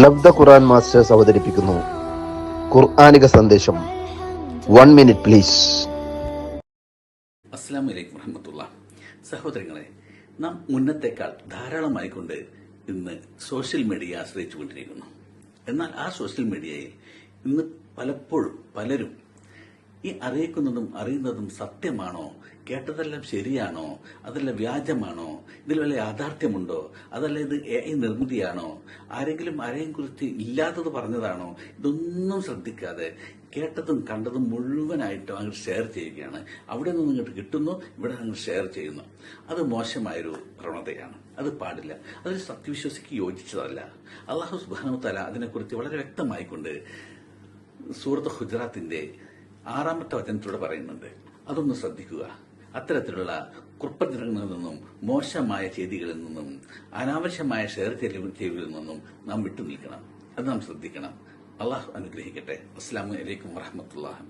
ലബ്ധ ഖുർആൻ masters അവതരിപ്പിക്കുന്നു ഖുർആനിക സന്ദേശം. 1 minute please. അസ്സലാമു അലൈക്കും വറഹ്മത്തുള്ളാഹി. സഹോദരങ്ങളെ, നാം മുന്നത്തേക്കാൾ ധാരാളമായിക്കൊണ്ട് ഇന്ന് സോഷ്യൽ മീഡിയ ആശ്രയിച്ചുകൊണ്ടിരിക്കുന്നു. എന്നാൽ ആ സോഷ്യൽ മീഡിയയിൽ ഇന്ന് പലപ്പോഴും പലരും ഈ അറിയിക്കുന്നതും അറിയുന്നതും സത്യമാണോ, കേട്ടതെല്ലാം ശരിയാണോ, അതല്ല വ്യാജമാണോ, ഇതിൽ വല്ല യാഥാർത്ഥ്യമുണ്ടോ, അതല്ല ഇത് AI നിർമ്മിതിയാണോ, ആരെയും കുറിച്ച് ഇല്ലാത്തത് പറഞ്ഞതാണോ, ഇതൊന്നും ശ്രദ്ധിക്കാതെ കേട്ടതും കണ്ടതും മുഴുവനായിട്ടും അങ്ങോട്ട് ഷെയർ ചെയ്യുകയാണ്. അവിടെ നിന്ന് ഇങ്ങോട്ട് കിട്ടുന്നു, ഇവിടെ അങ്ങോട്ട് ഷെയർ ചെയ്യുന്നു. അത് മോശമായൊരു പ്രവണതയാണ്. അത് പാടില്ല. അതൊരു സത്യവിശ്വാസിക്ക് യോജിച്ചതല്ല. അല്ലാഹു സുബ്ഹാനഹു വ തആല അതിനെക്കുറിച്ച് വളരെ വ്യക്തമായിക്കൊണ്ട് സൂറത്ത് ഹുജറാത്തിന്റെ 6-ാമത്തെ വചനത്തിലൂടെ പറയുന്നുണ്ട്. അതൊന്ന് ശ്രദ്ധിക്കുക. അത്തരത്തിലുള്ള കുർപ്പജനങ്ങളിൽ നിന്നും, മോശമായ ചെയ്തികളിൽ നിന്നും, അനാവശ്യമായ ഷെയർ ചെയ്യലിൽ നിന്നും നാം വിട്ടുനിൽക്കണം. അത് നാം ശ്രദ്ധിക്കണം. അള്ളാഹു അനുഗ്രഹിക്കട്ടെ. അസ്സലാമു അലൈക്കും വറഹ്മത്തുള്ളാഹി.